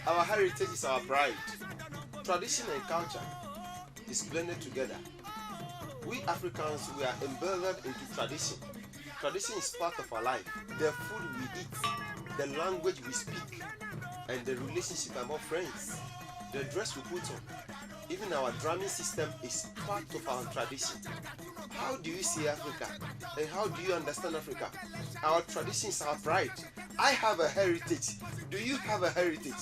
Our heritage is our pride. Tradition and culture is blended together. We Africans, we are embedded into tradition. Tradition is part of our life. The food we eat, the language we speak, and the relationship among friends. The dress we put on, even our drumming system is part of our tradition. How do you see Africa? And how do you understand Africa? Our tradition is our pride. I have a heritage. Do you have a heritage?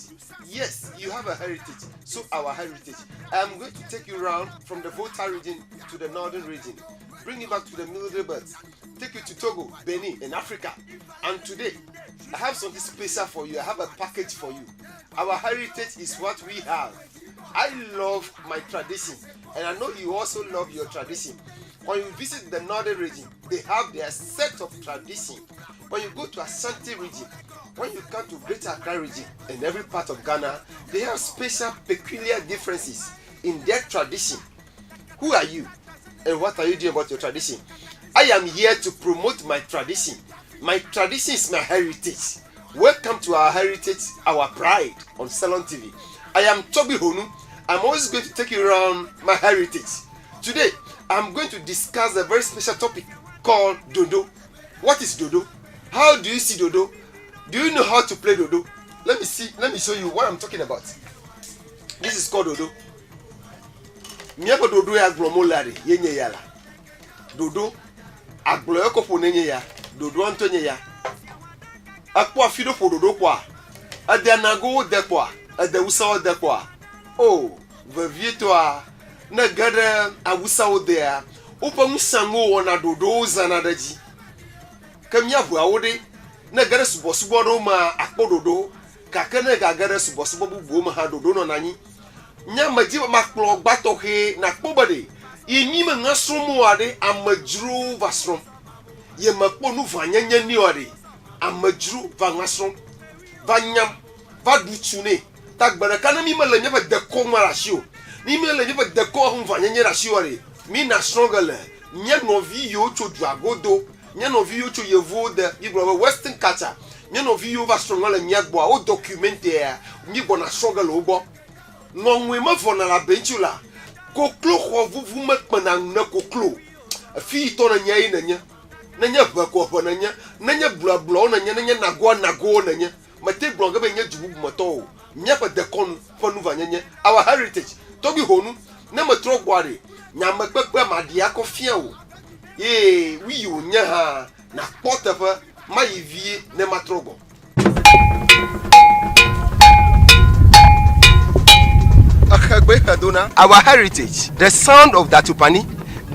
Yes, you have a heritage. So our heritage. I am going to take you around from the Volta region to the northern region. Bring you back to the Middle Belt. Take you to Togo, Benin, in Africa. And today, I have something special for you. I have a package for you. Our heritage is what we have. I love my tradition, and I know you also love your tradition. When you visit the northern region, they have their set of tradition. When you go to Ashanti region, when you come to Greater Accra region, in every part of Ghana, they have special, peculiar differences in their tradition. Who are you, and what are you doing about your tradition? I am here to promote my tradition. My tradition is my heritage. Welcome to our heritage, our pride on Salon TV. I am Toby Honu. I'm always going to take you around my heritage. Today, I'm going to discuss a very special topic called Dodo. What is Dodo? How do you see Dodo? Do you know how to play Dodo? Let me show you what I'm talking about. This is called Dodo. Miako Dodo ya glomolari yenye yala. Dodo agloyoko ponenye ya. Dodo antonye ya. Akwa fido po Dodo kwa. Ade anago de kwa. Ade usawo de kwa. Oh, vevie toi. Na gada awusawo de ya. Upa musango wana Dodo zanadaji. Kamya bu awode. Na gada subo do ma akpo Dodo. Kakene gagada subo bu ma ha Dodo no nanyi. Nya maji makplo gbato he na kpobade yemi me ngasromu ade amajru vasrom ye makpo nu vanyanya ni ade amajru vangasrom vanyam vaduchune tagbara kana mi mele nya de ko marashio ni mele nya de ko hu vanyanya rashio ade mi na struggle nya novi yo chodu agodo nya novi yo cho yevo de igbo western culture nya novi yo va struggle nya gbo o documentaire mi bo na struggle obo non ma fona la benchula koklo khovu me kpana na koklo fi to na nyai na nya ba ko na nya blablo na nya nago na nya mate blonga be nya jubu moto nya pa de kon fonu vanya our heritage to bi honu na matro gware nya makpekpe ma dia ko fia o wi yo nya ha na portafa ma yivie na matrogo. Our heritage, the sound of Datupani,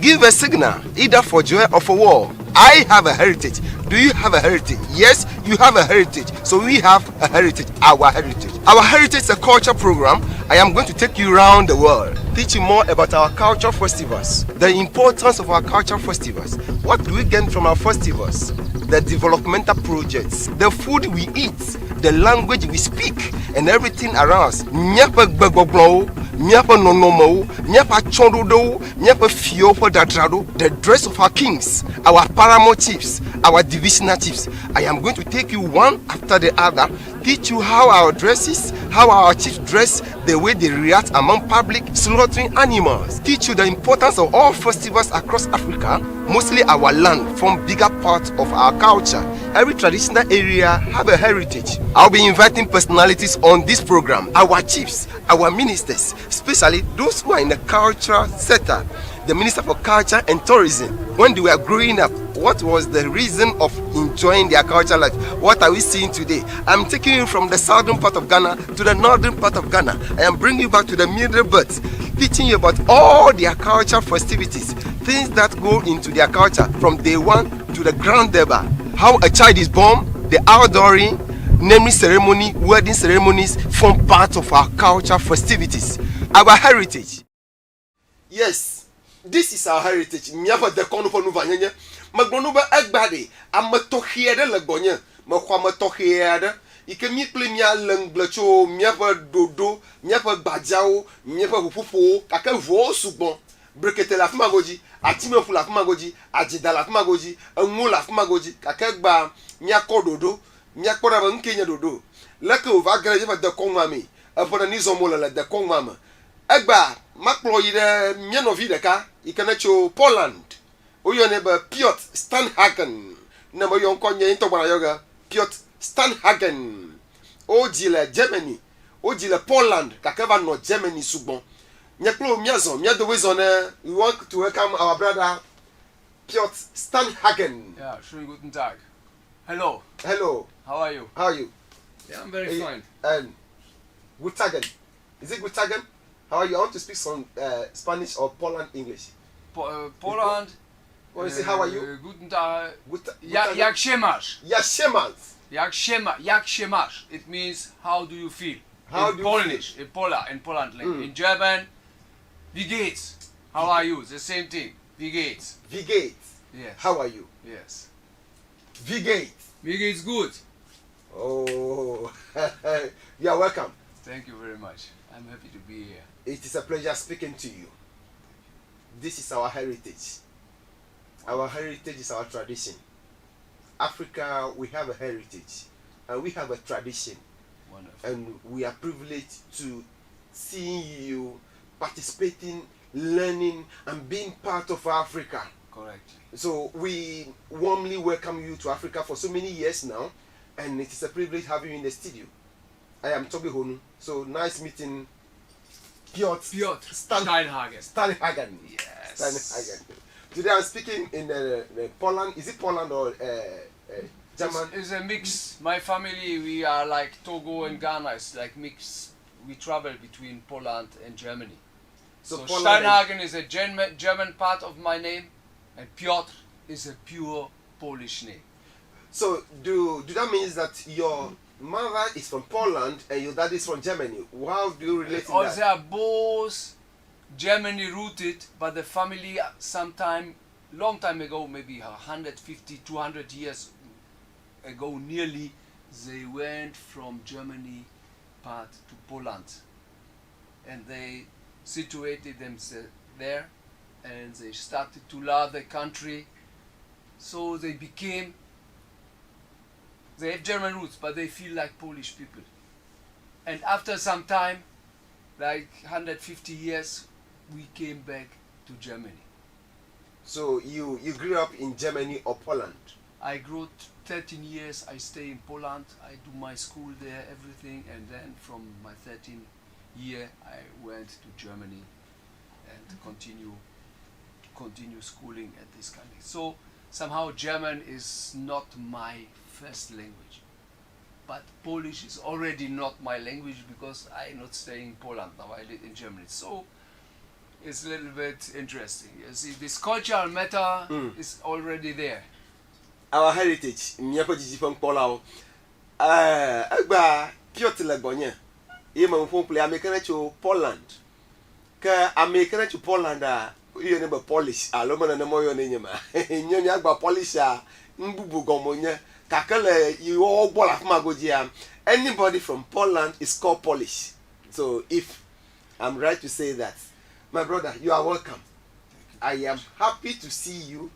give a signal either for joy or for war. I have a heritage. Do you have a heritage? Yes, you have a heritage. So we have a heritage, our heritage. Our heritage is a culture program. I am going to take you around the world, teach you more about our culture festivals, the importance of our culture festivals. What do we get from our festivals? The developmental projects, the food we eat, the language we speak, and everything around us. Nyapa gbogbo, nyapa nonomo, nyapa chondodo, nyapa fiopo dadrado, the dress of our kings, our paramount chiefs, our divisional chiefs. I am going to take you one after the other, teach you how our dresses, how our chiefs dress, the way they react among public, slaughtering animals. Teach you the importance of all festivals across Africa, mostly our land, from bigger parts of our culture. Every traditional area have a heritage. I'll be inviting personalities on this program, our chiefs, our ministers, especially those who are in the cultural sector. The Minister for Culture and Tourism, when they were growing up, what was the reason of enjoying their culture life? What are we seeing today? I'm taking you from the southern part of Ghana to the northern part of Ghana. I am bringing you back to the middle belt, teaching you about all their culture festivities, things that go into their culture from day one to the grand deba. How a child is born, the outdooring, naming ceremony, wedding ceremonies form part of our culture festivities, our heritage. Yes, this is our heritage. Miapa de kono ponu vanyenye. Magbono ba agbade. Amatohiede le gonye. Makwa matohiede. Ike mi ple mia lengblecho, miapa dodo, miapa bajao, miapa pupupo, kake vo sugbon. Brekete la fumagoji, atime fu la fumagoji, ajida la fumagoji, engo la fumagoji, kake gba miako dodo, miako raba nkenya dodo. Leke ova greje fa de kongmami. Apona ni zomola la de kongmama. Egba makplo yide mianovi deka, ikene cho Poland. Oyone ba Piotr Stanhagen. Na mo yon konye into bana yoga Piotr Stanhagen. Ojile Germany. Ojile Poland. Kakeva no Germany sugbon. Nyeklo miazon. Miado wezone. We want to welcome our brother Piotr Stanhagen. Yeah, schönen guten Tag. Hello. Hello. How are you? How are you? Yeah, I'm very fine. Gutagen. Is it Gutagen? How are you? I want to speak some Spanish or Poland English. Poland. What is it? How are you? Guten Tag. Jak się masz? Jak się masz? It means how do you feel? How in do Polish, in Poland, like in German. Wie geht's? How are you? The same thing. Wie geht's? Wie geht's? Yes. How are you? Yes. Wie geht's? Mir geht's gut. Oh, you are welcome. Thank you very much. I'm happy to be here. It is a pleasure speaking to you. This is our heritage. Our heritage is our tradition. Africa, we have a heritage and we have a tradition. Wonderful. And we are privileged to seeing you participating, learning, and being part of Africa. Correct. So we warmly welcome you to Africa for so many years now, and it is a privilege having you in the studio. I am Toby Honu. So nice meeting Piotr Steinhagen. Steinhagen. Yes. Steinhagen. Today I'm speaking in Poland. Is it Poland or German? It's a mix. My family, we are like Togo and Ghana. It's like mix. We travel between Poland and Germany. So Steinhagen is a German part of my name, and Piotr is a pure Polish name. So do that means that your mother is from Poland and your dad is from Germany? How do you relate to that? They are both Germany rooted, but the family sometime, long time ago, maybe 150, 200 years ago nearly, they went from Germany part to Poland. And they situated themselves there and they started to love the country. So they have German roots, but they feel like Polish people. And after some time, like 150 years, we came back to Germany. So you grew up in Germany or Poland? I grew 13 years, I stay in Poland, I do my school there, everything, and then from my 13th year I went to Germany and continue schooling at this country. So somehow German is not my first language, but Polish is already not my language because I not stay in Poland now, I live in Germany. So it's a little bit interesting. You see, this cultural matter is already there. Our heritage, miapo jiji pon polao. Agba Piotr Legonye. Yema mfon play American to Poland. Ka American to Poland you name Polish. Aloma na mo yo nyema. Nyonya agba Polish mbubu gomonya. Kakale you all bola magoji anybody from Poland is called Polish. So if I'm right to say that, my brother, you are welcome. I am happy to see you.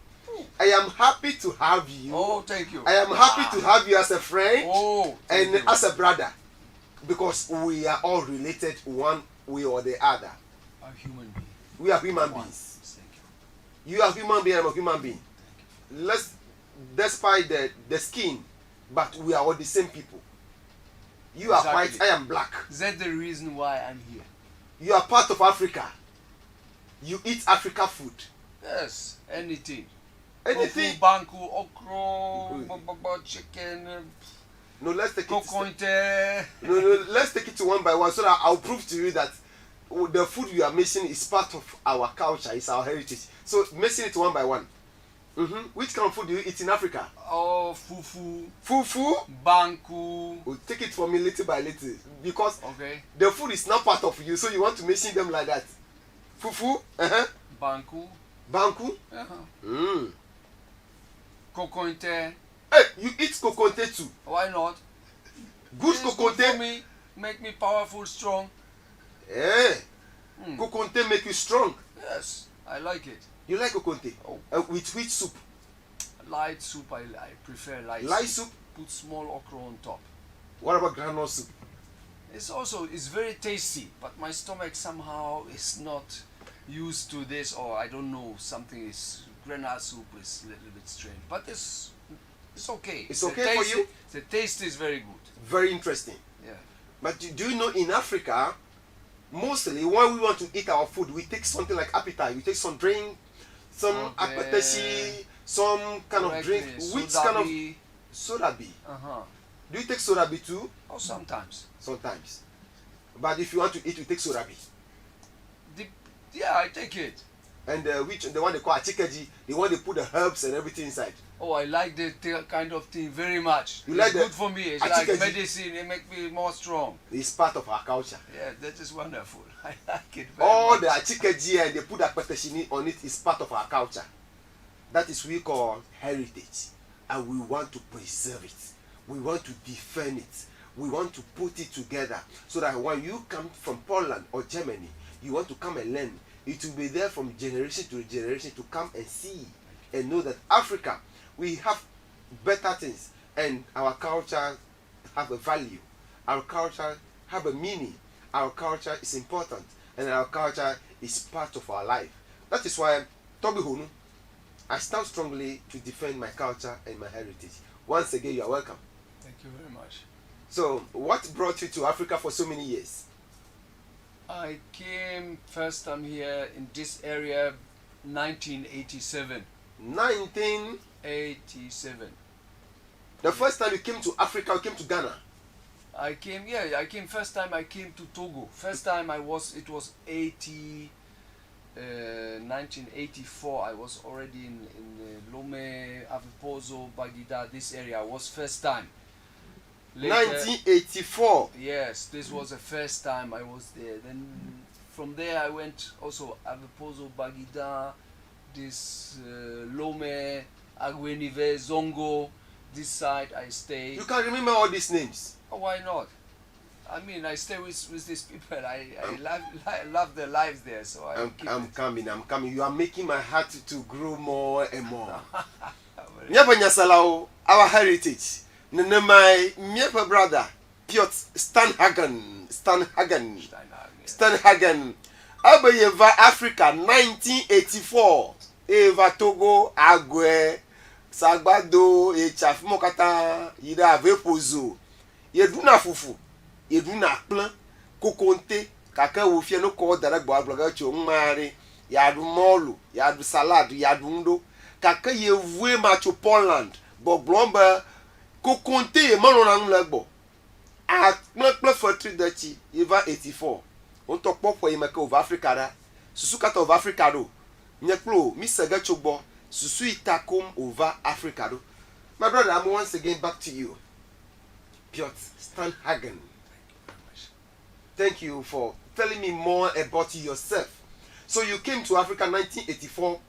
I am happy to have you. Oh, thank you. I am happy to have you as a friend and as a brother, because we are all related one way or the other. A human being. We are human beings. Thank you. You are human being, I am a human being. Let's, despite the skin, but we are all the same people. You are white, I am black. That's the reason why I'm here. You are part of Africa. You eat Africa food. Yes, anything. Anything. Banku, okro, chicken. No, let's take it. No, let's take it to one by one so that I'll prove to you that the food you are missing is part of our culture, it's our heritage. So missing it one by one. Which kind of food do you eat in Africa? Oh, fufu. Fufu? Banku. We'll take it from me little by little because the food is not part of you, so you want to mention them like that. Fufu. Banku. Banku. Kokonte. Hey, you eat kokonte too. Why not? Good It's good for kokonte. me. Make me powerful, strong. Eh. Kokonte make you strong. Yes, I like it. You like kokonte? Oh. With which soup? Light soup, I prefer light soup. Put small okra on top. What about groundnut soup? It's very tasty, but my stomach somehow is not used to this, or I don't know, something is, granite soup is a little bit strange, but it's okay. It's okay for you? The taste is very good. Very interesting. Yeah. But do you know in Africa, mostly when we want to eat our food, we take something like appetite. We take some drink, some appetizer, some kind of drink. Which kind of soda bee? Do you take soda bee too? Oh, sometimes. Sometimes. But if you want to eat, you take soda bee. Yeah, I take it. And the one they call achikeji, the one they put the herbs and everything inside. Oh, I like that kind of thing very much. You it's like good for me. It's achikeji? like medicine. It makes me more strong. It's part of our culture. Yeah, that is wonderful. I like it very All much. the achikeji and they put apeteshini on it is part of our culture. That is we call heritage. And we want to preserve it. We want to defend it. We want to put it together so that when you come from Poland or Germany, you want to come and learn. It will be there from generation to generation to come and see and know that Africa, we have better things and our culture have a value. Our culture have a meaning. Our culture is important and our culture is part of our life. That is why, Toby Hunu, I stand strongly to defend my culture and my heritage. Once again, you are welcome. Thank you very much. So, what brought you to Africa for so many years? I came first time here in this area 1987. 1987. The first time you came to Africa, you came to Ghana. I came first time I came to Togo. First time it was 1984. I was already in Lomé, Avepozo, Bagida, this area. Was first time. Later, 1984. Yes, this was the first time I was there. Then from there I went also Avepozo, Bagida, this Lomé, Aguenive, Zongo. This side I stay. You can remember all these names. Oh, why not? I mean, I stay with these people. I love their lives there, so I'm coming. You are making my heart to grow more and more. Our heritage. My brother, Piotr Stanhagen. Abayeva Africa 1984. Eva Togo Agwe Sagbado Echafimokata Ida Avepozo. Yeduna fufu. Yeduna plan. Kokonte. Kaka wofie no ko daragbo abloga cho mari. Yadu molu. Yadu salad. Yadu ndo. Kaka yevue macho Poland. Boglomba. Kokonte mano na nglegbo. A plan factory dachi. Eva 84. On talk for yemaka of Africa da. Susukata of Africa do. Nyeklo. Misaga chogbo. Susui takum over Africa do. My brother, I'm once again back to you. Piotr Stanhagen. Thank you for telling me more about yourself. So you came to Africa 1984.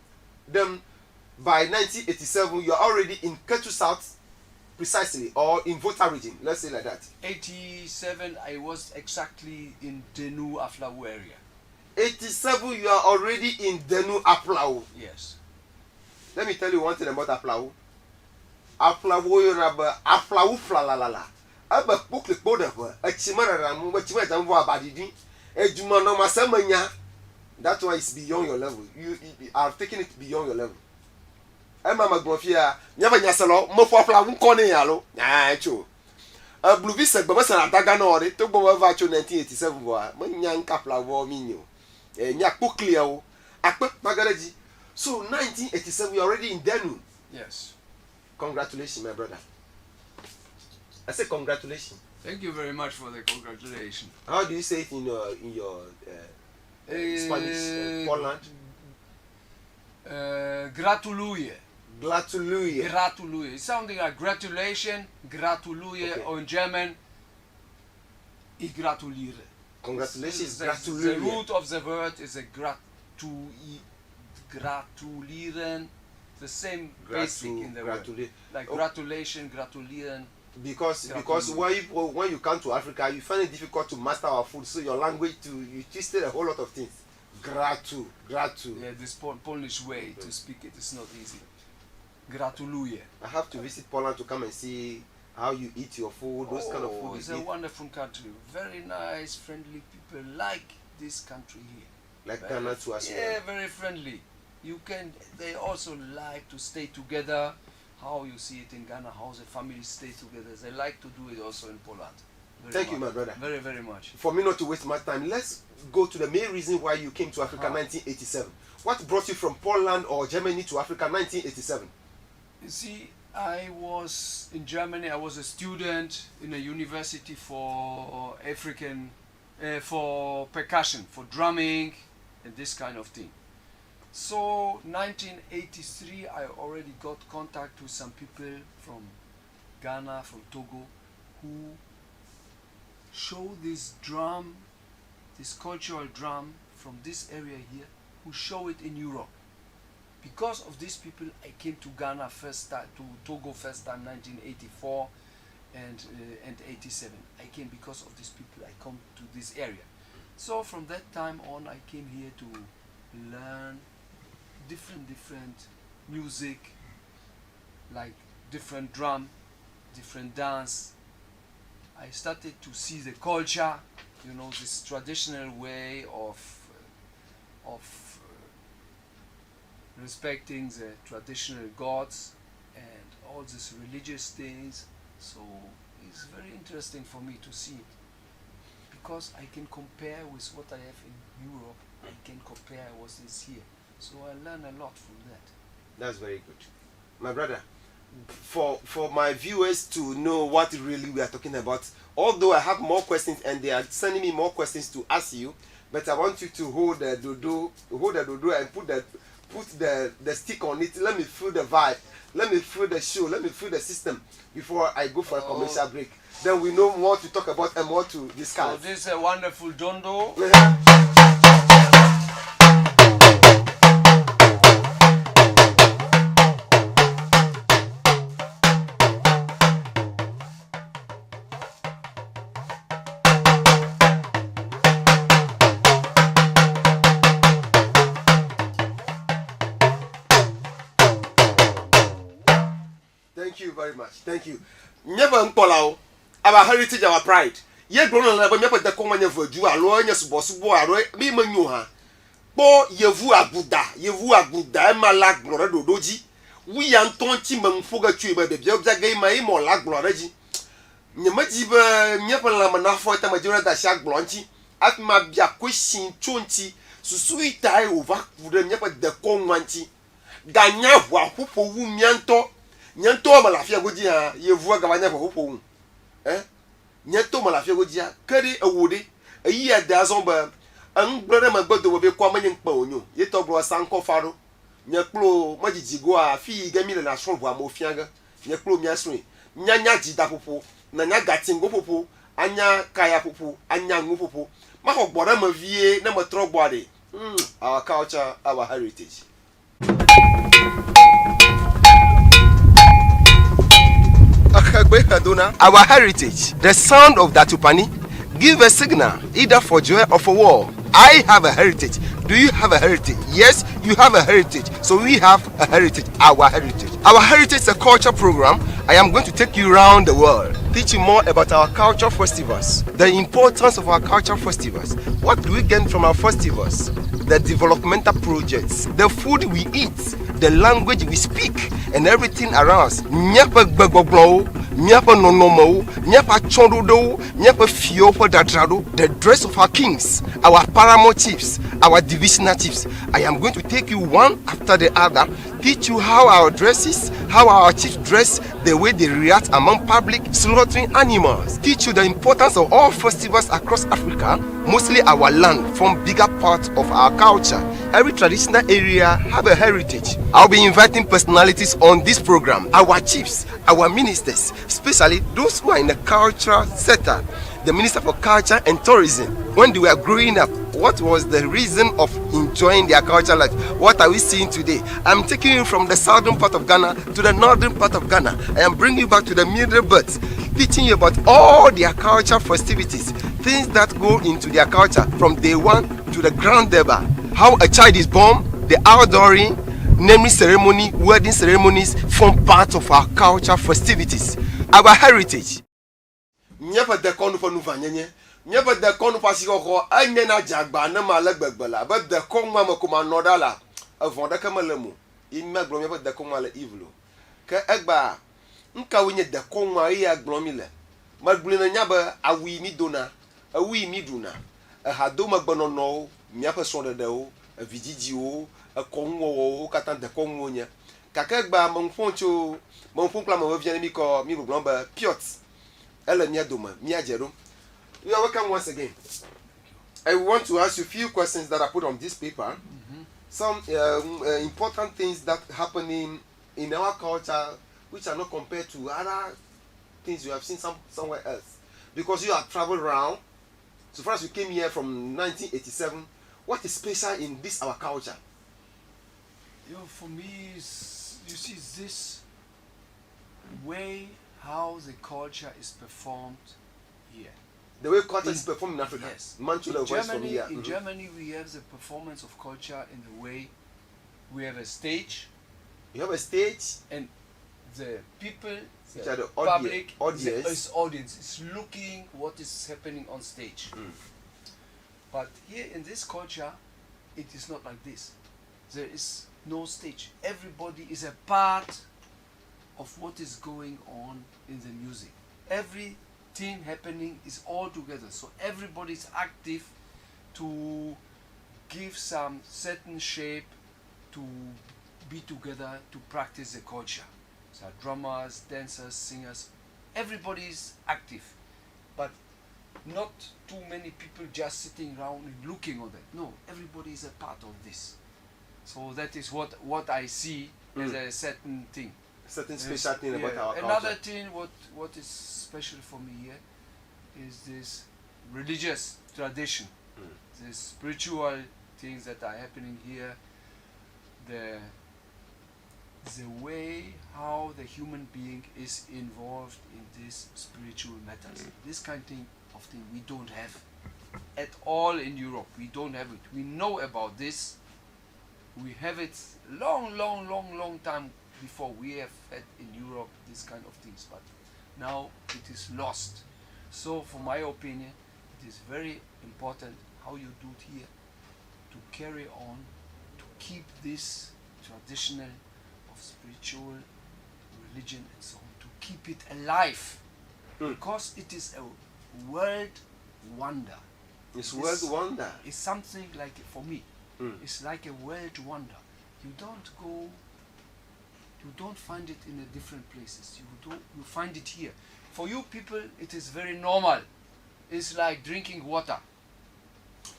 Then by 1987 you are already in Ketu South, precisely, or in Volta region. Let's say like that. 87 I was exactly in Denu Aflawu area. 87 you are already in Denu Aflawu. Yes. Let me tell you one thing about Aflawu. Aflawu yoraba Aflawu flalalala. Aba pokle boda ho. Achimara ramu, achimara jambo abadidi. Ejuma no masamanya. That's why it's beyond your level. You are taking it beyond your level. Emma Magbofia, nyaba nyasalo, mo fo Aflawu nkone yalo. Ah, cho. Blue visa gba masana daga no ore to gbo va cho 1987 bo. Mo nyan Aflawu minyo. Nya pokle o. Akpe magaraji. So 1987 you're already in Denu. Yes. Congratulations, my brother. I say congratulations. Thank you very much for the congratulations. How do you say it in your Spanish? Poland? Gratuluję. Gratuluję. Gratuluję. It's something like gratulation, gratuluję, okay. or in German, I gratuliere. Congratulations, The gratuluję. root of the word is a gratulieren, the same basic in the word. Like gratulation, gratulieren. Because when you come to Africa, you find it difficult to master our food, so your language you twisted a whole lot of things. Gratu. Yeah, this Polish way to speak it is not easy. Gratuluję. I have to visit Poland to come and see how you eat your food, those kind of food. It's a wonderful country. Very nice, friendly people like this country here. Like Ghana too as well. Yeah, very friendly. They also like to stay together. How you see it in Ghana, how the families stay together. They like to do it also in Poland. Thank you, my brother. Very, very much. For me not to waste my time, let's go to the main reason why you came to Africa in 1987. What brought you from Poland or Germany to Africa in 1987? You see, I was in Germany. I was a student in a university for for percussion, for drumming, and this kind of thing. So 1983, I already got contact with some people from Ghana, from Togo, who show this drum, this cultural drum from this area here, who show it in Europe. Because of these people, I came to Ghana first time, to Togo first time, 1984 and 87. I came because of these people. I come to this area. So from that time on, I came here to learn different music, like different drum, different dance. I started to see the culture, this traditional way of respecting the traditional gods and all these religious things. So it's very interesting for me to see it, because I can compare with what I have in Europe. I can compare what is here. So I learn a lot from that. That's very good. My brother, for my viewers to know what really we are talking about, although I have more questions and they are sending me more questions to ask you, but I want you to hold the dodo and put the stick on it. Let me feel the vibe. Let me feel the show. Let me feel the system before I go for a commercial break. Then we know more to talk about and more to discuss. So this is a wonderful dondo. Thank you very much. Thank you. Never mpolao. Our heritage, our pride. Ye grown on level, never the common for you, a lawyer, bossbo, me manuha. Bo yevu abuda, malak blorado doji. We antonti manfuga tree by the jobs game, my more lag bloraji. Nyamajiba, Nyapalamana for the majority that shag blonchi. At my bia question 20, so sweet I over the nyapa the conwanti. Ganya wa hupo mianto. Nyanto malafia gojia yevu gabanya for hupo. Nyanto malafia gojia, carry a woody, a year dazon ba. Brother my brother will be coming ponyo. Yet of was Sanko Faro. Nyaklo, Majigua, Fee, Gamil and Ashon Mofianga, Nyaklo Miasri, Nyanyaji Dapopo, Nanya Gatin Gopopo, Anya Kaya Popo, Anya Mupopo, Maho Borama Vie, number 3 body. Our culture, our heritage. Our heritage, the sound of Datupani, give a signal either for joy or for war. I have a heritage. Do you have a heritage? Yes, you have a heritage. So we have a heritage, our heritage. Our heritage is a culture program. I am going to take you around the world, teach you more about our culture festivals, the importance of our culture festivals. What do we gain from our festivals? The developmental projects, the food we eat, the language we speak, and everything around us. Nyapa gbagbogblo, nyapa nonomo, nyapa chondodo, nyapa fiopo dadrado, the dress of our kings, our paramount chiefs, our divisional chiefs. I am going to take you one after the other, teach you how our dresses, how our chiefs dress, the way they react among public, slaughtering animals. Teach you the importance of all festivals across Africa, mostly our land, form bigger part of our culture. Every traditional area have a heritage. I'll be inviting personalities on this program, our chiefs, our ministers, especially those who are in the cultural sector. The Minister for Culture and Tourism, when they were growing up, what was the reason of enjoying their culture life? What are we seeing today? I'm taking you from the southern part of Ghana to the northern part of Ghana. I am bringing you back to the middle belt, teaching you about all their culture festivities, things that go into their culture from day one to the grand deba. How a child is born, the outdooring, naming ceremony, wedding ceremonies form part of our culture festivities, our heritage. Nyapa de konu fa nuva nyenye. Nyapa de konu pa si koko anye na jagba na mala gbegbela. Ba de kon ma ko ma nodala. Avon da kamalemu. Imma gblom nyapa de kon mala evil. Ke egba nka wonye de kon ma ya gblom ile. Ma gbule na nyaba awi mi dona. Awi mi duna. Ha do ma gbono no nyapa sonde de o, vidiji o, kon wo katan de kon wonya. Kaka egba mon foncho, mon fon pla ma revient mi ko mi gblom ba piot. You are welcome once again. I want to ask you a few questions that I put on this paper. Some important things that happening in our culture which are not compared to other things you have seen somewhere else. Because you have traveled around. So far as you came here from 1987, what is special in this our culture? For me, you see this way how the culture is performed here. The way culture is performed in Africa. Yes. In Germany, we have the performance of culture in the way we have a stage. You have a stage, and the people, the public, audience is looking what is happening on stage. But here in this culture, it is not like this. There is no stage. Everybody is a part of what is going on in the music. Everything happening is all together. So everybody is active to give some certain shape to be together to practice the culture. So drummers, dancers, singers, everybody is active. But not too many people just sitting around and looking on that. No, everybody is a part of this. So that is what I see as a certain thing. Certain special thing about our culture. Another thing what is special for me here is this religious tradition, the spiritual things that are happening here, the way how the human being is involved in these spiritual matters. This kind of thing we don't have at all in Europe. We don't have it. We know about this. We have it long time before we have had in Europe this kind of things, but now it is lost. So for my opinion, it is very important how you do it here to carry on, to keep this traditional of spiritual religion and so on, to keep it alive, because it is a world wonder. It's world wonder. It's something like, for me, it's like a world wonder. You don't find it in the different places. You find it here. For you people, it is very normal. It's like drinking water.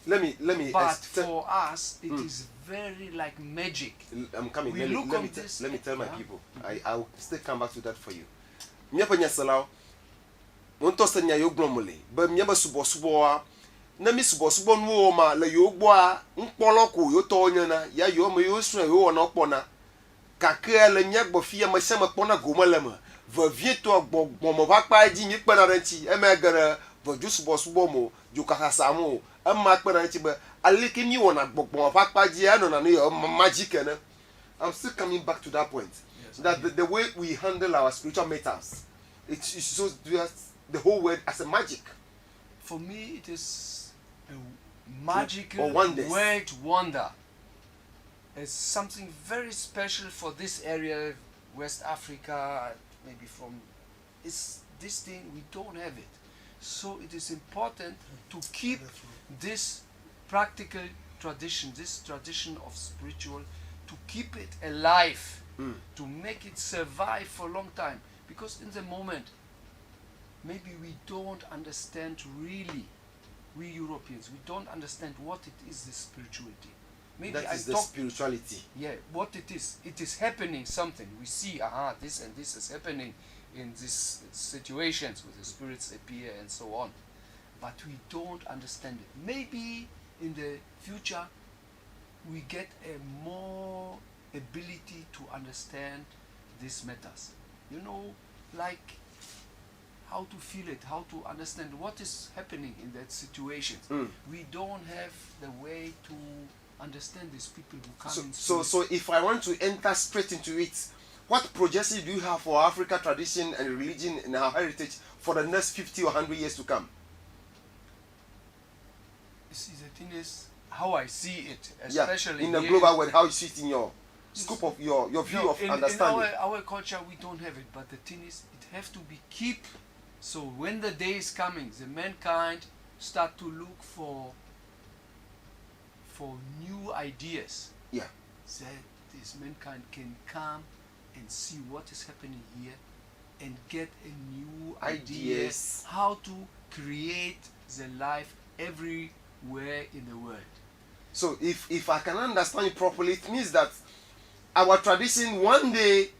Let me. But for us, it is very like magic. I'm coming. We Let me tell my people. I'll still come back to that for you. Nyapa salau. Wonto senya yo glomole. Ba nyaba subo na mi subo nu ma le yo gbo a npoloko yo to nyana ya yo me yo sun yo na opona. Kakre le nyagbo fia ma sema pona gomalema va vieto gbogbo va pa ji mi pena ranchi e me gara va jusu bosubo mo ju kaka samu e ma pena ranchi ba alike mi wona gbogbo va pa ji ano na no magic na. I'm still coming back to that point. Yes, that the way we handle our spiritual matters, it shows the whole world as a magic. For me, it is a magical world wonder. It's something very special for this area, West Africa, maybe from this thing, we don't have it. So it is important to keep this practical tradition, this tradition of spiritual, to keep it alive, to make it survive for a long time. Because in the moment, maybe we don't understand really, we Europeans, we don't understand what it is, this spirituality. Maybe that is the spirituality. Yeah, what it is happening something. We see, this and this is happening in these situations with the spirits appear and so on. But we don't understand it. Maybe in the future we get a more ability to understand these matters. You know, like how to feel it, how to understand what is happening in that situation. We don't have the way to understand these people who come So if I want to enter straight into it, what projections do you have for Africa tradition and religion and our heritage for the next 50 or 100 years to come? You see, the thing is how I see it, especially in the global world, how you see it in your scope of your view of understanding. In our culture we don't have it, but the thing is it have to be keep. So when the day is coming, the mankind start to look for new ideas. Yeah. That this mankind can come and see what is happening here and get a new ideas how to create the life everywhere in the world. So if I can understand it properly, it means that our tradition, one day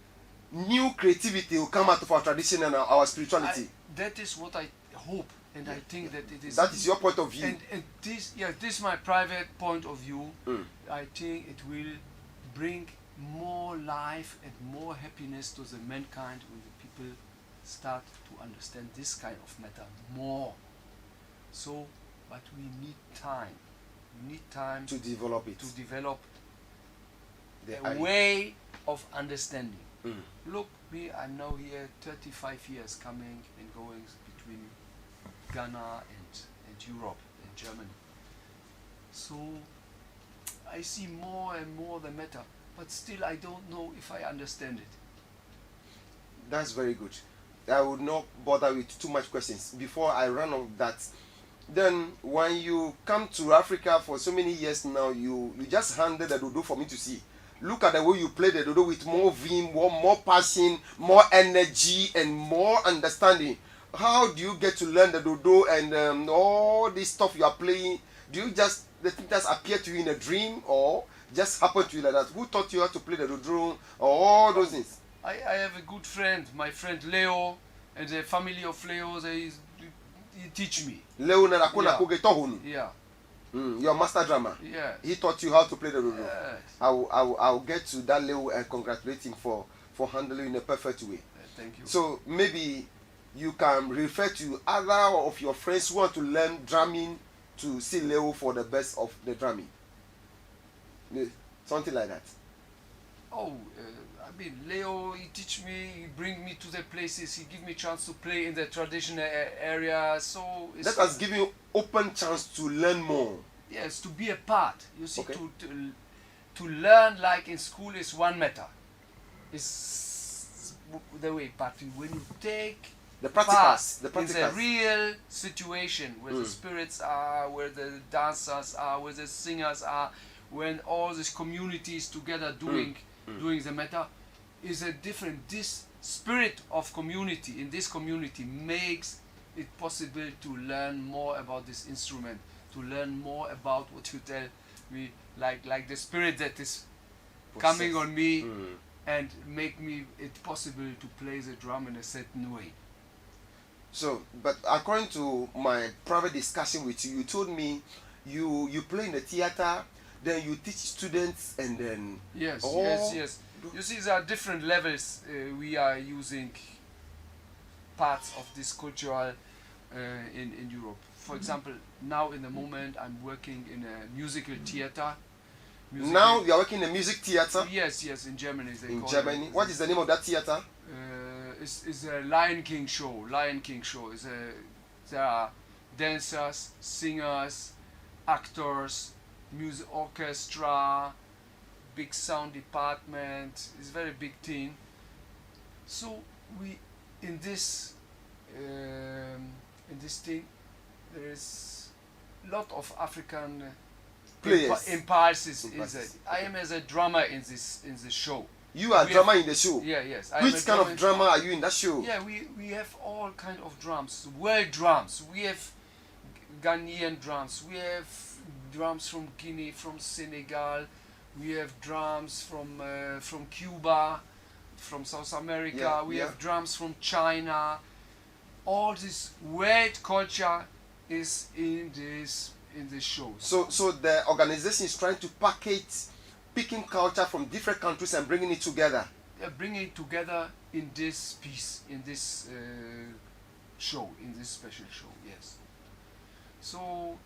new creativity will come out of our tradition and our spirituality. That is what I hope, and I think that it is. That is your point of view. And this is my private point of view. I think it will bring more life and more happiness to the mankind when the people start to understand this kind of matter more. So, but we need time. We need time to develop it. To develop the a way of understanding. Mm. Look, me, I'm now here 35 years coming and going between Ghana and Europe and Germany. So I see more and more the matter, but still I don't know if I understand it. That's very good. I would not bother with too much questions before I run on that. Then when you come to Africa for so many years now, you just handed the dodo for me to see. Look at the way you play the dodo with more vim, more passion, more energy, and more understanding. How do you get to learn the dodo and all this stuff you are playing? Do you just, the thing just appear to you in a dream, or just happen to you like that? Who taught you how to play the dodo, or all those things? I have a good friend, my friend Leo, and the family of Leo, he teach me. Leo Yeah. Your master drummer. Yeah. He taught you how to play the dodo. Yes. I'll get to that Leo and congratulate him for handling in a perfect way. Thank you. So maybe you can refer to other of your friends who want to learn drumming to see Leo for the best of the drumming. Something like that. Oh, I mean, Leo, he teach me, he bring me to the places, he give me chance to play in the traditional area. So that has given you open chance to learn more. Yes, to be a part. You see, okay. to learn like in school is one matter. It's the way, but when you take the practicals, in the real situation where the spirits are, where the dancers are, where the singers are, when all these communities together doing the matter, is a different. This spirit of community in this community makes it possible to learn more about this instrument, to learn more about what you tell me, like the spirit that is coming on me and make me it possible to play the drum in a certain way. So, but according to my private discussion with you, you told me you play in the theater, then you teach students, and then yes. You see, there are different levels. We are using parts of this cultural in Europe. For example, now in the moment I'm working in a musical theater. Now you are working in a music theater? Yes, in Germany. In Germany. What is the name of that theater? It's a Lion King show. There are dancers, singers, actors, music orchestra, big sound department. It's a very big team. So we in this thing there is a lot of African players. impulses. I am as a drummer in this show. You are a drummer in the show? Yeah, yes. Which kind of drummer are you in that show? Yeah, we have all kind of drums. World drums. We have Ghanaian drums. We have drums from Guinea, from Senegal. We have drums from Cuba, from South America. We have drums from China. All this world culture is in this in this show. So the organization is trying to picking culture from different countries and bringing it together. They're bringing it together in this piece, in this show, in this special show. Yes. So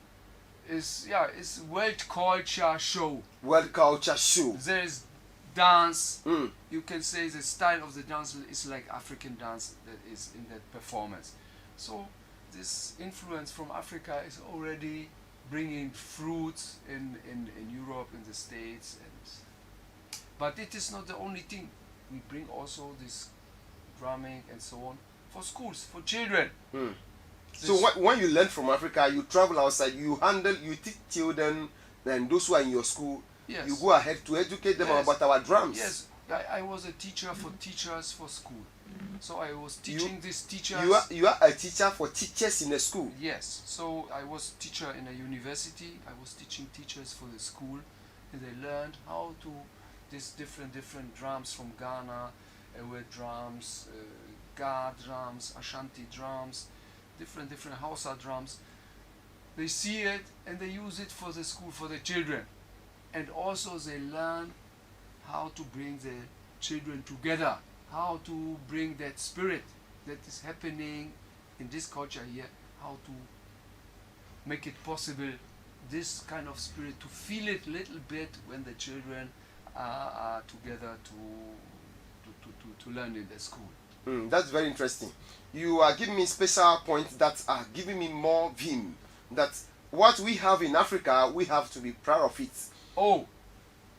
it's world culture show. World culture show. There's dance. Mm. You can say the style of the dance is like African dance that is in that performance. So this influence from Africa is already bringing fruits in Europe, in the States, but it is not the only thing. We bring also this drumming and so on for schools, for children. Mm. So when you learn from Africa, you travel outside, you teach children and those who are in your school. Yes. You go ahead to educate them about our drums. Yes, I was a teacher for teachers for school. So I was teaching these teachers. You are a teacher for teachers in a school. Yes. So I was teacher in a university. I was teaching teachers for the school, and they learned how to these different drums from Ghana, Ewe drums, Ga drums, Ashanti drums, different Hausa drums. They see it and they use it for the school, for the children, and also they learn how to bring the children together, how to bring that spirit that is happening in this culture here, how to make it possible, this kind of spirit, to feel it a little bit when the children are together to learn in the school. That's very interesting. You are giving me special points that are giving me more vim. That what we have in Africa, we have to be proud of it. Oh,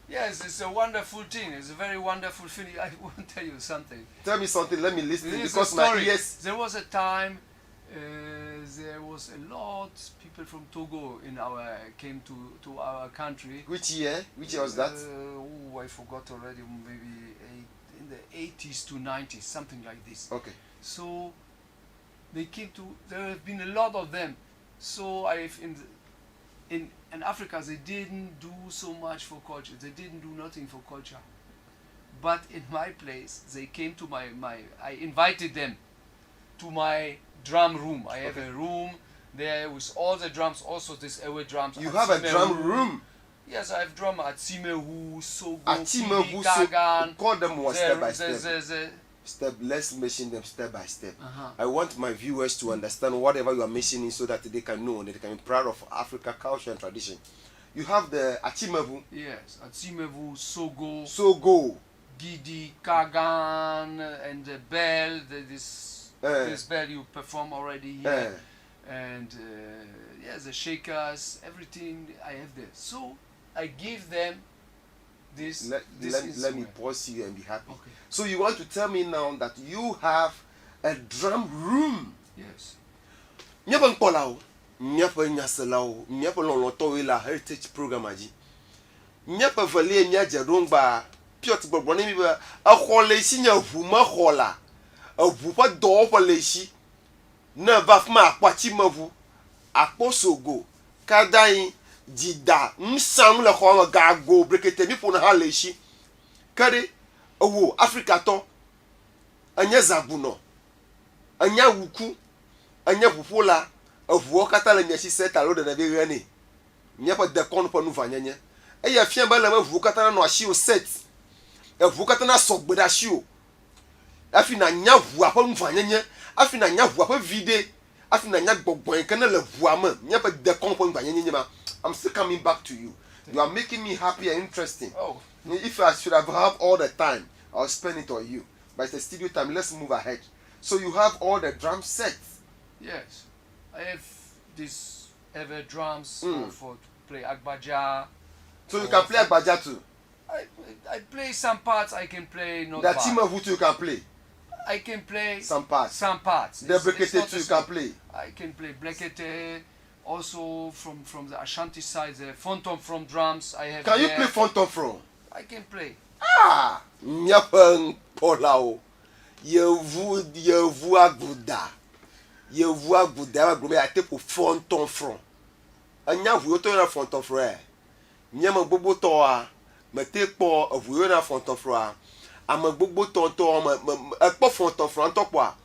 yes, it's a wonderful thing. It's a very wonderful thing. I want to tell you something. Tell me something. Let me listen. This Because is a story. my ears. There was a time. There was a lot people from Togo came to our country. Which year? Which year was that? I forgot already. Maybe in the 80s to 90s, something like this. Okay. So they came to. There have been a lot of them. So in Africa they didn't do so much for culture. They didn't do nothing for culture. But in my place, they came to I invited them to my drum room. I have a room there with all the drums, also this Ewe drums. You have a drum room? Yes, I have drum at Simehu, Sogo, Atimehu, Kagan. call them one step by step. Let's mention them step by step. I want my viewers to understand whatever you are mentioning so that they can know and they can be proud of Africa culture and tradition. You have the Atimehu. Yes, Atimehu, Sogo. Sogo. Gidi, Kagan, and the bell. This bell you perform already here. And the shakers, everything I have there. So I give them this. Let me pause you and be happy. Okay. So you want to tell me now that you have a drum room? Yes. Nyapa mpolao, nyapa nyaselao, nyapa loloto ila heritage program aji. Nyapa valie nyaja rongba piot borbone mi ba a khole si nya vuma khola. A vupa do khole si. Na vafma akwati mavu. Akposogo, kadai dida msam le khoma gago brekete mi pona haleshi. Kade owo Africa to anya zabuno anya wuku anya pupola ovuo katala nyashi setalo de na be rene nya pa de kon pa nu vanyenye e ya fia ba la ma vuo katala no ashi o set e vuo katala sogbeda shi o afi na nya vuo pa nu vanyenye afi na nya vuo pa vide afi na nya gbogbon kan na la vuo ma nya pa de kon pa nu vanyenye ma. I'm still coming back to you. You are making me happy and interesting. Oh. If I should have all the time, I'll spend it on you. But it's the studio time. Let's move ahead. So you have all the drum sets. Yes, I have this ever drums for to play Agbaja. So you can play Agbaja too. I play some parts. I can play not. The team of who you can play. I can play some parts. Some parts. The Brekete too you can play. I can play Brekete. Also from the Ashanti side, the Fontom from drums. I have. Can you play Fontom from? I can play. Ah, nyapang polao. Yevu aguda. Yevu aguda agbe ate po Fontom from. Anya vu to na Fontom from. Nyama gbogbo to a, me te po vu na Fontom from. Ama gbogbo to ma po Fontom from to po a.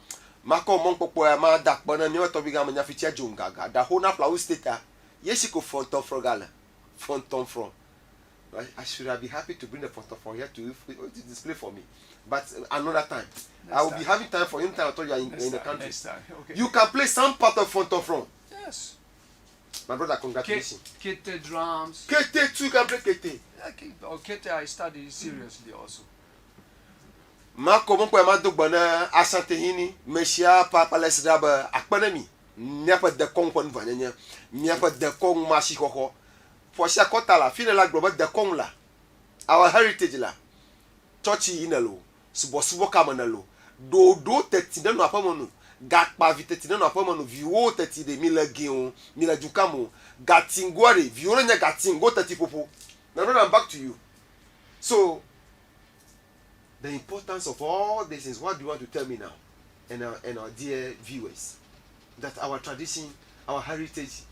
Mako mon popo ma dak bona mi oto biga ma nyafitia jungaga da ho na flower state Yeshiko Fonton Frogala. Fonton from. I should have been happy to bring the Fonton from here to display for me. But another time. I will be having time for you time I told you are in the country. Next time. Okay. You can play some part of Fonton from. Yes. My brother, congratulations. Kete drums. Kete too, you can play Kete. Kete I study seriously also. Mako mon kwa madu bana asante hini meshia papa lesdaba akpanami nyapa de kong kon vanenya nyapa de kong mashi koko for sha kotala fine la global de kong la our heritage la churchi inelo subo kamanalo do tetina no apamonu gakpa vitetina no apamonu viwo teti de milagion milajukamo gatingware viwo nya gatingo teti popo. Now I'm back to you. So the importance of all this is what do you want to tell me now, and our dear viewers, that our tradition, our heritage,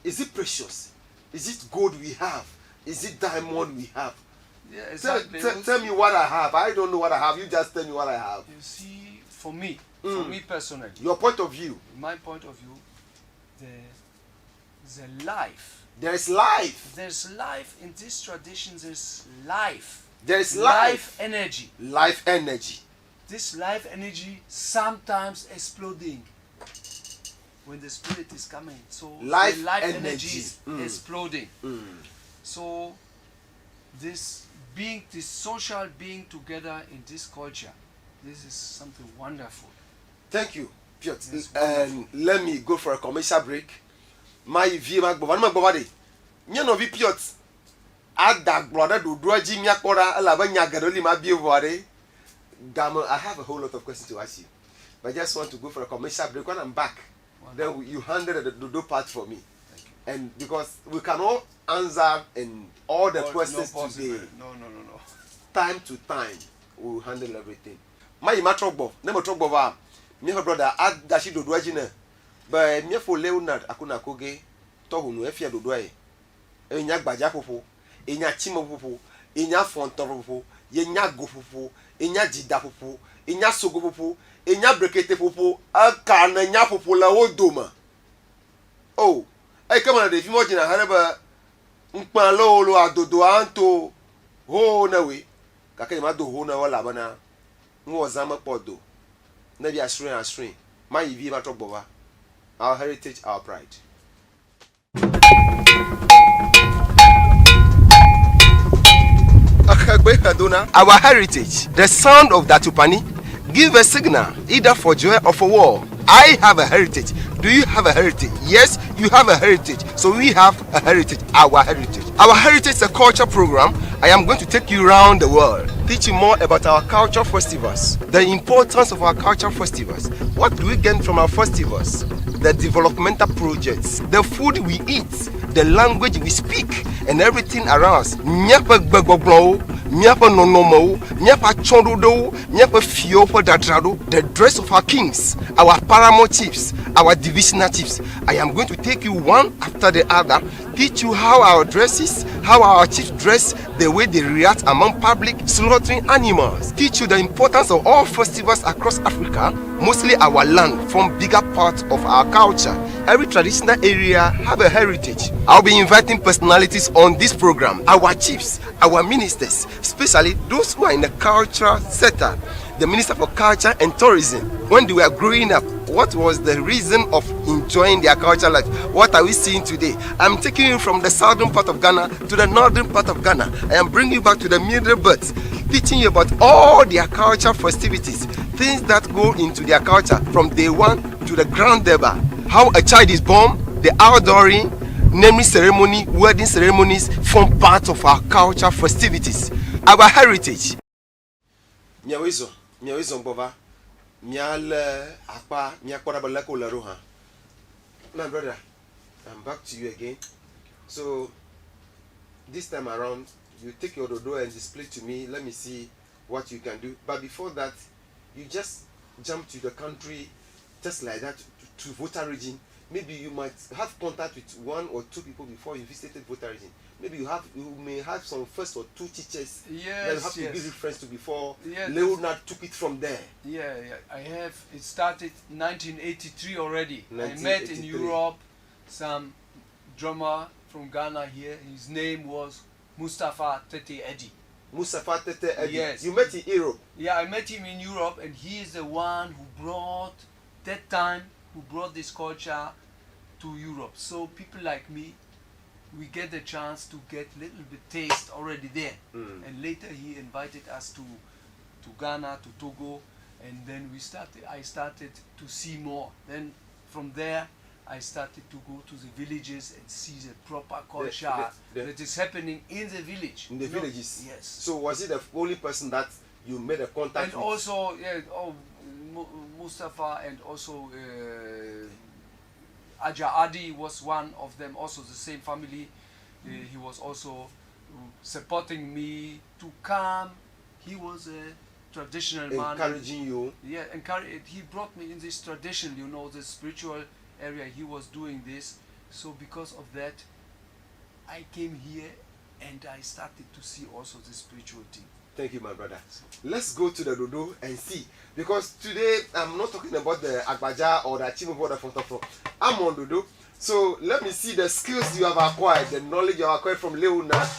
is it precious? Is it gold we have? Is it diamond we have? Yeah, exactly. Tell me what I have. I don't know what I have. You just tell me what I have. You see, for me personally, your point of view. My point of view, the life. There's life. There's life in this tradition. There's life. There's life. Energy. Life energy. This life energy sometimes exploding when the spirit is coming. So life the life energy is exploding. So this social being together in this culture, this is something wonderful. Thank you, Piotr. And let me go for a commercial break. My view, my body. You know, Piotr. Add brother do drudgy miakora alabanya gadoli ma biovare. Gamo, I have a whole lot of questions to ask you. But I just want to go for a commercial break. When I'm back, then you handle the Dudu part for me. And because we cannot answer in all the questions today. No. Time to time, we'll handle everything. My matrobo, never trouble va. Me brother add dashi do drudgy. But me for Leonard akuna koge, tohunu efia do dwaye. Enya gbaja popo. Enya chimo popo, enya fonton popo, enya go popo, enya jida popo, enya sogo popo, enya brekete popo, aka na enya popo la odoma. Oh, ay come on, if you imagine a haraba nkpan lo adodo anto ho na we. Kaka ma do ho na wala bana. Nwo zama podo. Na bi asrin. My yivi ma trobowa. Our heritage, our pride. Our heritage, the sound of Datupani, give a signal either for joy or for war. I have a heritage. Do you have a heritage? Yes, you have a heritage. So we have a heritage, our heritage. Our heritage is a culture program. I am going to take you around the world, teach you more about our culture festivals, the importance of our culture festivals. What do we gain from our festivals? The developmental projects, the food we eat, the language we speak, and everything around us. Nyapa gbogbo, nyapa nonomo, nyapa chondodo, nyapa fiopo dadrado, the dress of our kings, our paramount chiefs, our divisional chiefs. I am going to take you one after the other, teach you how our dresses, how our chiefs dress, the way they react among public, slaughtering animals. Teach you the importance of all festivals across Africa, mostly our land, from bigger parts of our culture. Every traditional area have a heritage. I'll be inviting personalities on this program, our chiefs, our ministers, especially those who are in the cultural sector. The Minister for Culture and Tourism, when they were growing up, what was the reason of enjoying their culture life? What are we seeing today? I'm taking you from the southern part of Ghana to the northern part of Ghana. I am bringing you back to the middle belt, teaching you about all their culture festivities, things that go into their culture from day one to the grand deba. How a child is born, the outdooring, naming ceremony, wedding ceremonies form part of our culture festivities, our heritage. Miawizo mbova, miale akpa, miakora balako la roha. My brother, I'm back to you again. So this time around, you take your dodo and display to me. Let me see what you can do. But before that, you just jump to the country just like that to voter region. Maybe you might have contact with one or two people before you visited voter region. Maybe you may have some first or two teachers that you have to give reference to before Leonard took it from there. Yeah, I have. It started 1983 already. I met in Europe some drummer from Ghana here. His name was Mustafa Tete Eddy. Mustafa Tete Eddy. Yes. You met in Europe. Yeah, I met him in Europe, and he is the one who brought this culture to Europe. So people like me, we get the chance to get a little bit taste already there. And later he invited us to Ghana, to Togo, and then I started to see more. Then from there I started to go to the villages and see the proper culture that is happening in the village. In the villages? Yes. So was he the only person that you made a contact and with? Also, yeah, Mustafa, and also Aja Adi was one of them, also the same family. He was also supporting me to come. He was a traditional man. Encouraging you? Yeah, he brought me in this tradition, the spiritual area. He was doing this. So because of that, I came here and I started to see also the spiritual thing. Thank you, my brother. Let's go to the Dudu and see. Because today, I'm not talking about the Agbaja or the achievement of the photo. I'm on Dudu. So let me see the skills you have acquired, the knowledge you have acquired from Leona.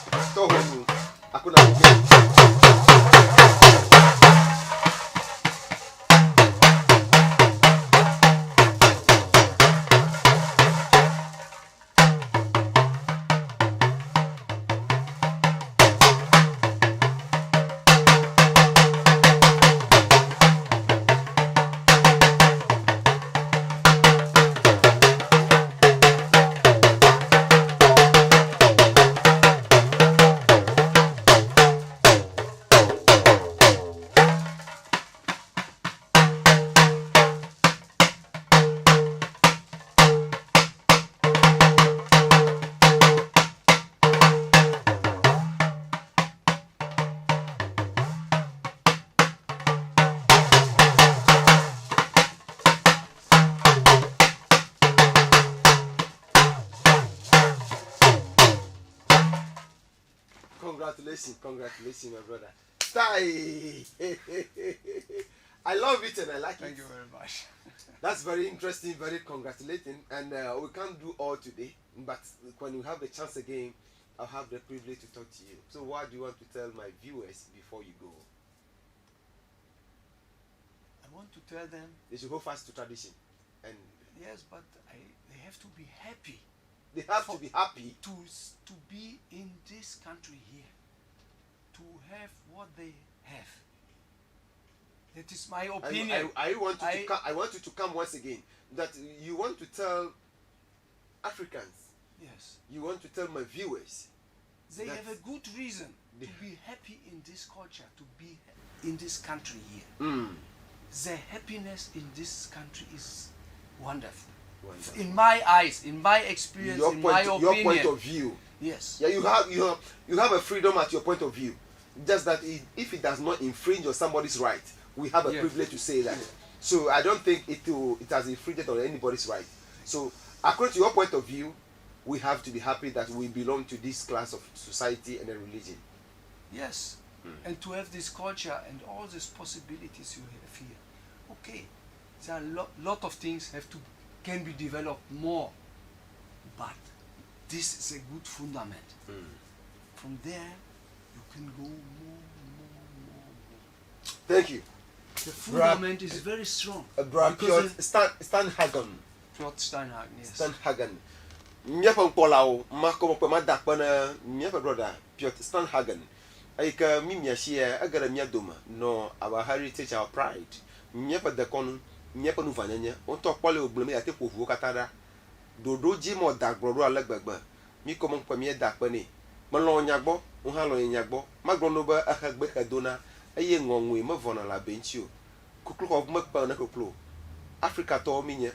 Congratulations, my brother. I love it and I like it. Thank you very much. That's very interesting, very congratulating. And we can't do all today, but when we have the chance again, I'll have the privilege to talk to you. So what do you want to tell my viewers before you go? I want to tell them they should hold fast to tradition. And yes, but they have to be happy. They have to be happy to be in this country here, to have what they have. That is my opinion. I want you to come once again. That you want to tell Africans. Yes. You want to tell my viewers. They have a good reason to be happy in this culture, to be in this country here. The happiness in this country is wonderful. In my eyes, in my experience, my opinion. Your point of view. Yes. Yeah, you have a freedom at your point of view. Just that if it does not infringe on somebody's right, we have a privilege to say that. So I don't think it has infringed on anybody's right. So according to your point of view, we have to be happy that we belong to this class of society and a religion. Yes. And to have this culture and all these possibilities you have here. Okay, there are lot of things can be developed more, but this is a good fundament. From there, you can go more. Thank you. The fundament is very strong. Steinhagen. Steinhagen, yes. Steinhagen. Miepa Polao, Marco Madapana, Miepa brother, Piotr Steinhagen. I can mimia share, I got a miaduma, no, our heritage, our pride. Miepa the con, Miepa Nuvanania, on top Polio Blumia Tepo Vocatara. Dodo Jim or Dark Brother Legbagba. Mi come Pamia Dakpani. Malon Yagbo, Unhalo in Yagbo, Magronoba, a Hagbeka Dona, a young one with Mavona la Benchu. Cook of Mukpanacoplo. Africa Torminia,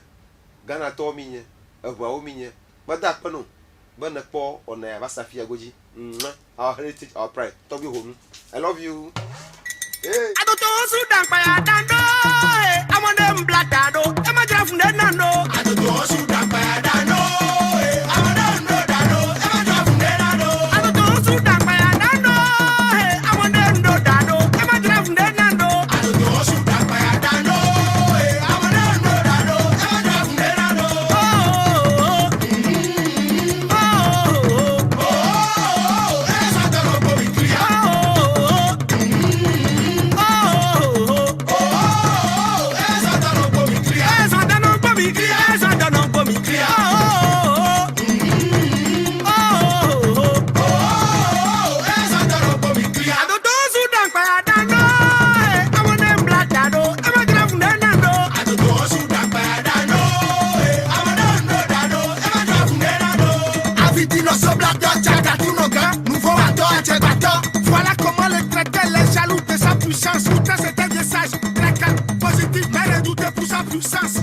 Ghana Torminia, a Waominia, but that pano, Banapo or Navasafia Goji. Our heritage, our pride. Talk you home. I love you. Hey. I don't know Sudan by Adando. I'm on them black dado. I'm a draft Nano. I don't know Sudan by Adando. I'm on them no dado. I'm a draft Nano. I don't know Sudan by Adando. I'm on them no dado. I'm a draft Nano. I don't know Sudan by Adando. I'm on them no dado. I'm a draft Nano. Voilà comment les traiter, les jaloux de sa puissance. Pourtant c'était des sages, très calme, positif, mais redouté pour sa puissance.